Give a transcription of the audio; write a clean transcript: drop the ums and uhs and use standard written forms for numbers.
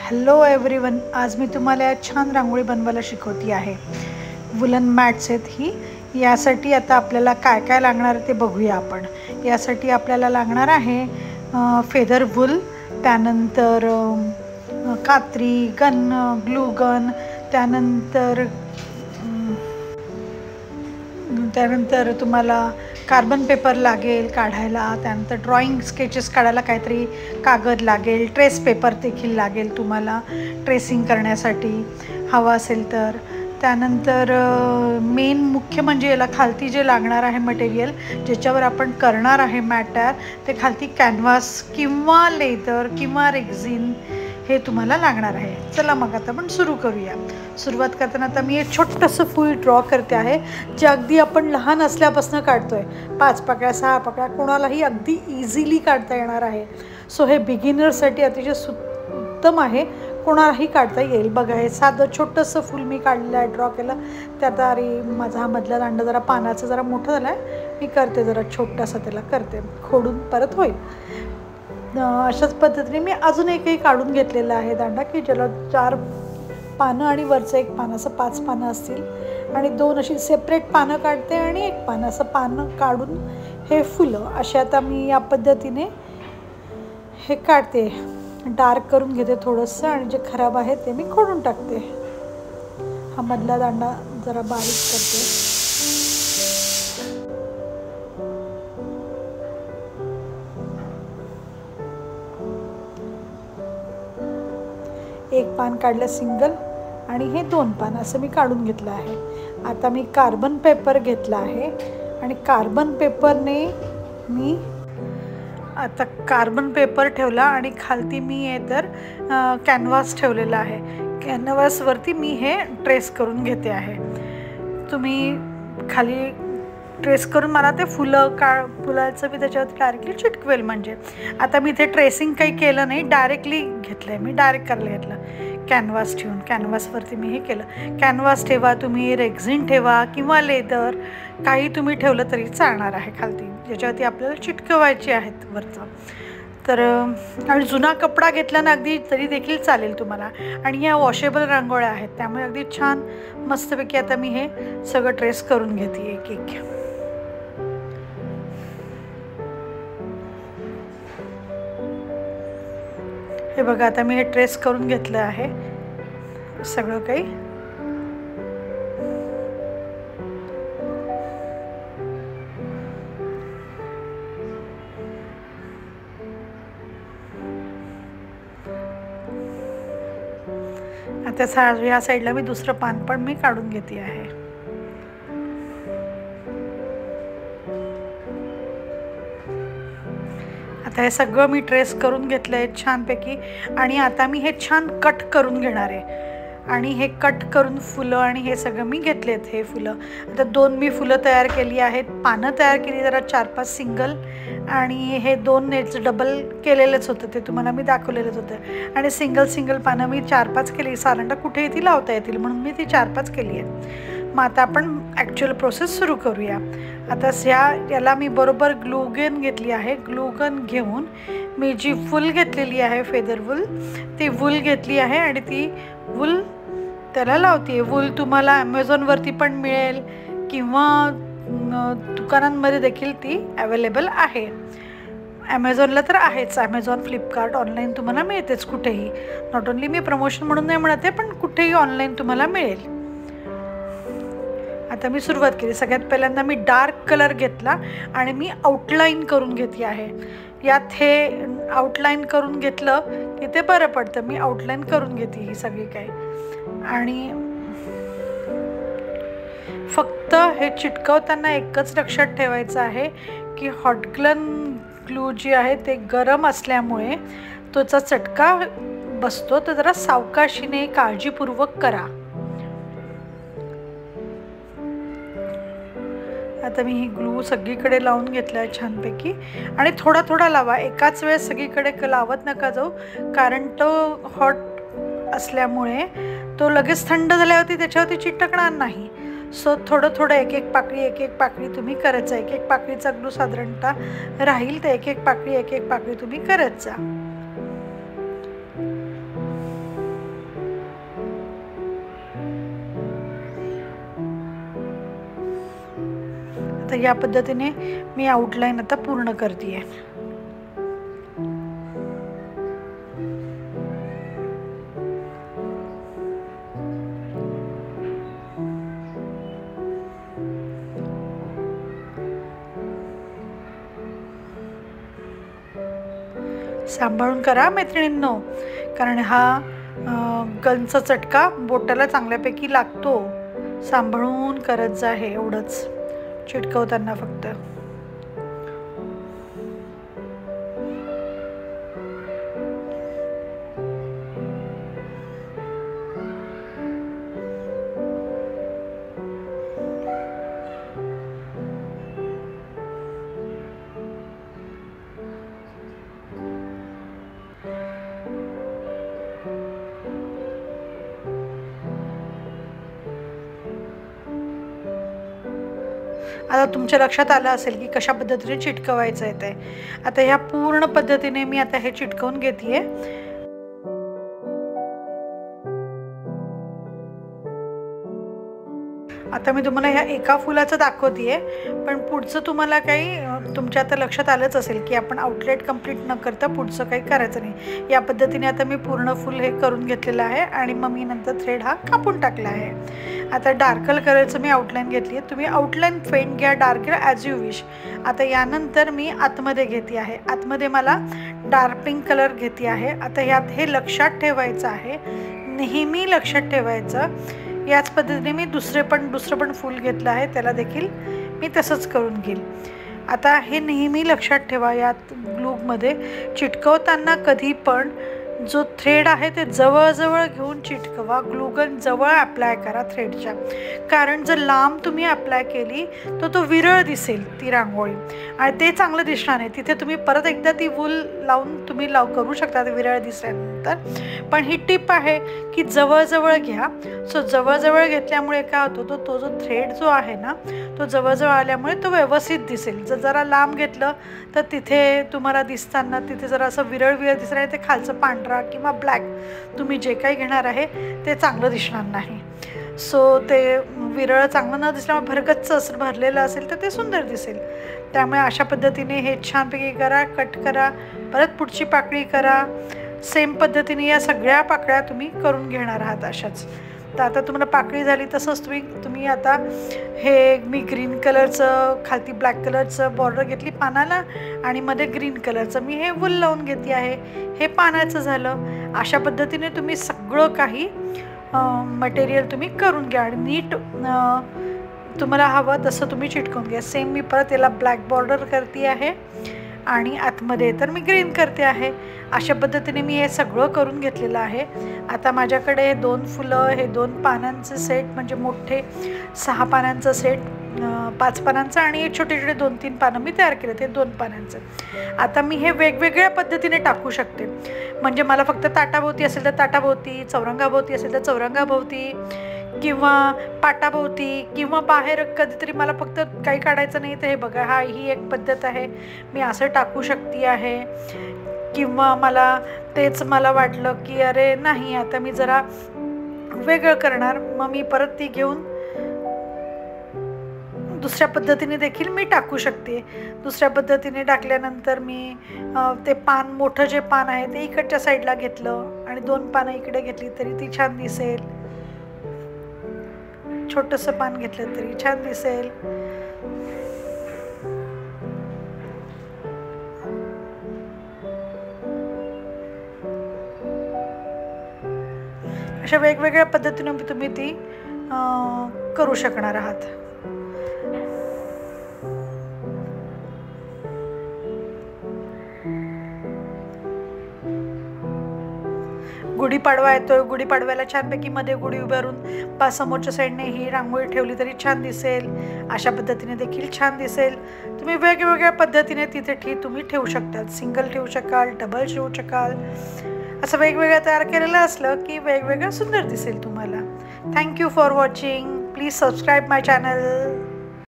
Hello everyone, आज मी तुम्हाला छान रांगोळी बनवायला शिकवते आहे. वुलन मॅट्स आहेत ही. यासाठी आता आपल्याला काय काय लागणार ते बघूया आपण. यासाठी आपल्याला लागणार आहे फेदर वूल, त्यानंतर कात्री, ग्लू गन, त्यानंतर तुम्हाला कार्बन पेपर लागेल काढायला, त्यानंतर ड्रॉइंग स्केचेस काढायला काहीतरी कागद लागेल, ट्रेस पेपर देखील लागेल तुम्हाला ट्रेसिंग करण्यासाठी हवा असेल तर. त्यानंतर मेन मुख्य म्हणजे याला खालती जे लागणार आहे मटेरियल ज्याच्यावर आपण करणार आहे मॅट तयार, ते खालती कॅनव्हास किंवा लेदर किंवा रेक्झिन हे तुम्हाला लागणार आहे. चला मग आता आपण सुरू करूया. सुरुवात करताना आता मी एक छोटंसं फूल ड्रॉ करते आहे, जे अगदी आपण लहान असल्यापासून काढतोय. 5 पाकळ्या 6 पाकळ्या कोणालाही अगदी इझिली काढता येणार आहे. सो हे बिगिनर्ससाठी अतिशय उत्तम आहे, कोणालाही काढता येईल. बघा, हे साधं छोटंसं फूल मी काढलेलं आहे, ड्रॉ केलं. त्यात अरे माझा हा मधला दांडा जरा पानाचा जरा मोठा झाला आहे, मी करते जरा छोटासा त्याला करते, खोडून परत होईल. अशाच पद्धतीने मी अजून एकही काढून घेतलेला आहे दांडा, की ज्याला 4 पानं आणि वरचं एक पान, असं 5 पानं असतील. आणि 2 अशी सेपरेट पानं काढते आणि एक पानं, असं पानं काढून हे फुलं असे आता मी या पद्धतीने हे काढते. डार्क करून घेते थोडंसं, आणि जे खराब आहे ते मी खोडून टाकते. हा मधला दांडा जरा बारीक करते. एक पान काढलं सिंगल, आणि हे 2 पान असं मी काढून घेतलं आहे. आता मी कार्बन पेपर घेतला आहे, आणि कार्बन पेपरने मी आता कार्बन पेपर ठेवला, आणि खालती मी हे तर कॅनव्हास ठेवलेला आहे. कॅनव्हासवरती मी हे ट्रेस करून घेते आहे. तुम्ही खाली ट्रेस करून मला ते फुलाचं मी त्याच्यावरती डायरेक्टली चिटकवेल. म्हणजे आता मी इथे ट्रेसिंग काही केलं नाही, डायरेक्टली घेतलं आहे मी, डायरेक्ट करायला घेतलं कॅनव्हास ठेवून. कॅनव्हासवरती मी हे केलं. कॅनव्हास ठेवा तुम्ही, रेक्झिन ठेवा किंवा लेदर काही तुम्ही ठेवलं तरी चालणार आहे खालती, ज्याच्यावरती आपल्याला चिटकवायची आहेत वरचं. तर आणि जुना कपडा घेतल्यानं अगदी तरी देखील चालेल तुम्हाला. आणि ह्या वॉशेबल रांगोळ्या आहेत, त्यामुळे अगदी छान मस्तपैकी आता मी हे सगळं ट्रेस करून घेते एक एक. हे बघा, आता मी हे ट्रेस करून घेतलं आहे सगळं काही. आता या साईडला मी दुसरं पान पण मी काढून घेते आहे. आता हे सगळं मी ट्रेस करून घेतलं आहे छानपैकी, आणि आता मी हे छान कट करून घेणार आहे. आणि हे कट करून फुलं आणि हे सगळं मी घेतलेत. हे फुलं आता 2 मी फुलं तयार केली आहेत, पानं तयार केली जरा 4-5 सिंगल, आणि हे 2 नेट्स डबल केलेलंच होतं, ते तुम्हाला मी दाखवलेलंच होतं. आणि सिंगल पानं मी 4-5 केली, साधारणतः कुठेही ती लावता येतील म्हणून मी ती 4-5 केली आहे. मग आता आपण ॲक्च्युअल प्रोसेस सुरू करूया. आता याला मी बरोबर ग्लूगन घेतली आहे. ग्लूगन घेऊन मी जी वूल घेतलेली आहे फेदर वूल, ती वूल घेतली आहे, आणि ती वूल त्याला लावते. वूल तुम्हाला ॲमेझॉनवरती पण मिळेल किंवा दुकानांमध्ये देखील ती अवेलेबल आहे. ॲमेझॉनला तर आहेच, ॲमेझॉन, फ्लिपकार्ट, ऑनलाईन तुम्हाला मिळतेच कुठेही. नॉट ओन्ली मी प्रमोशन म्हणून नाही म्हणत आहे, पण कुठेही ऑनलाईन तुम्हाला मिळेल. आता मी सुरुवात केली. सगळ्यात पहिल्यांदा मी डार्क कलर घेतला आणि मी आउटलाईन करून घेतली आहे. यात हे आउटलाईन करून घेतलं की ते बरं पडतं. मी आउटलाईन करून घेते ही सगळी काही. आणि फक्त हे चिटकवताना एकच लक्षात ठेवायचं आहे की हॉट ग्लू जी आहे ते गरम असल्यामुळे तोचा चटका बसतो, तर जरा सावकाशीने काळजीपूर्वक करा. आता मी ही ग्लू सगळीकडे लावून घेतला आहे छानपैकी. आणि थोडा थोडा लावा, एकाच वेळेस सगळीकडे लावत नका जाऊ, कारण तो हॉट असल्यामुळे तो लगेच थंड झाल्यावरती त्याच्यावरती चिटकणार नाही. सो थोडं थोडं एक एक पाकळी तुम्ही करत जा. एक एक पाकळीचा ग्लू साधारणतः राहील, तर एक एक पाकळी तुम्ही करत जा. तर या पद्धतीने मी आउटलाईन आता पूर्ण करते आहे. सांभाळून करा मैत्रिणींनो, कारण हा गनचा चटका बोटाला चांगल्यापैकी लागतो. सांभाळून करत जा, हे एवढंच चिटकवताना फक्त. आता तुमच्या लक्षात आलं असेल की कशा पद्धतीने चिटकवायचं आहे ते. आता ह्या पूर्ण पद्धतीने मी आता हे चिटकवून घेते. आता मी तुम्हाला ह्या एका फुलाचं दाखवते, पण पुढचं तुम्हाला काही तुमच्या आता लक्षात आलंच असेल की आपण आउटलेट कंप्लीट न करता पुढचं काही करायचं नाही. या पद्धतीने आता मी पूर्ण फुल हे करून घेतलेलं आहे आणि मग मी नंतर थ्रेड हा कापून टाकला आहे. आता डार्कल कलरचं मी आउटलाईन घेतली आहे. तुम्ही आउटलाईन फेंट घ्या, डार्क घ्या, ॲज यू विश. आता यानंतर मी आतमध्ये घेते आहे. आतमध्ये मला डार्क पिंक कलर घेते आहे. आता ह्यात हे लक्षात ठेवायचं आहे, नेहमी लक्षात ठेवायचं. याच पद्धतीने मी दुसरं पण फूल घेतलं आहे, त्याला देखील मी तसंच करून घेईल. आता हे नेहमी लक्षात ठेवा, यात ग्लूमध्ये चिटकवताना कधी पण जो थ्रेड आहे ते जवळजवळ घेऊन चिटकवा. ग्लूगन जवळ अप्लाय करा थ्रेडच्या, कारण जर लांब तुम्ही अप्लाय केली तर तो विरळ दिसेल ती रांगोळी आणि ते चांगलं दिसणार नाही. तिथे तुम्ही परत एकदा ती वूल लावून तुम्ही करू शकता विरळ दिसल्यानंतर. पण ही टिप आहे की जवळजवळ घ्या. सो जवळजवळ घेतल्यामुळे काय होतं, तो जो थ्रेड जो आहे ना तो जवळजवळ आल्यामुळे तो व्यवस्थित दिसेल. जर जरा लांब घेतलं तर तिथे तुम्हाला दिसताना तिथे जरा असं विरळ दिसणार आहे, ते खालचं पांढरा किंवा ब्लॅक तुम्ही जे काही घेणार आहे ते चांगलं दिसणार नाही. सो ते विरळ चांगलं न दिसल्यामुळे भरगच्च असं भरलेलं असेल तर ते सुंदर दिसेल. त्यामुळे अशा पद्धतीने हे छानपैकी करा, कट करा, परत पुढची पाकळी करा. सेम पद्धतीने या सगळ्या पाकळ्या तुम्ही करून घेणार आहात अशाच. तर आता तुम्हाला पाकळी झाली तसंच तुम्ही आता हे मी ग्रीन कलरचं खालती ब्लॅक कलरचं बॉर्डर घेतली पानाला आणि मध्ये ग्रीन कलरचं मी हे वूल लावून घेतली आहे. हे पानाचं झालं. अशा पद्धतीने तुम्ही सगळं काही मटेरियल तुम्ही करून घ्या आणि नीट तुम्हाला हवं तसं तुम्ही चिटकवून घ्या. सेम मी परत याला ब्लॅक बॉर्डर करते आहे आणि आतमध्ये तर मी ग्रीन करते आहे. अशा पद्धतीने मी हे सगळं करून घेतलेलं आहे. आता माझ्याकडे 2 फुलं, हे 2 पानांचे सेट, म्हणजे मोठे 6 पानांचं सेट, 5 पानांचं आणि छोटे छोटे 2-3 पानं मी तयार केले, ते 2 पानांचं. आता मी हे वेगवेगळ्या पद्धतीने टाकू शकते. म्हणजे मला फक्त ताटाभोवती असेल तर ताटाभोवती, चौरंगाभोवती असेल तर चौरंगाभोवती किंवा पाटाभोवती, किंवा बाहेर कधीतरी मला फक्त काही काढायचं नाही तर हे बघा, ही एक पद्धत आहे, मी असं टाकू शकते आहे. किंवा मला वाटलं की अरे नाही, आता मी जरा वेगळं करणार, मग मी परत ती घेऊन दुसऱ्या पद्धतीने देखील मी टाकू शकते. दुसऱ्या पद्धतीने टाकल्यानंतर मी ते पान, मोठं जे पान आहे ते इकडच्या साईडला घेतलं आणि 2 पानं इकडे घेतली तरी ती छान दिसेल. छोटंसं पान घेतलं तरी छान दिसेल. अशा वेगवेगळ्या पद्धतीने तुम्ही ती करू शकणार आहात. गुढीपाडवा येतोय, गुढीपाडव्याला छानपैकी मध्ये गुढी उभारून समोरच्या साईडने ही रांगोळी ठेवली तरी छान दिसेल. अशा पद्धतीने देखील छान दिसेल. तुम्ही वेगवेगळ्या पद्धतीने तिथे तुम्ही ठेवू शकतात. सिंगल ठेवू शकाल, डबल ठेवू शकाल. असं वेगवेगळं तयार केलेलं असलं की वेगवेगळं सुंदर दिसेल तुम्हाला. Thank you for watching. Please subscribe my channel.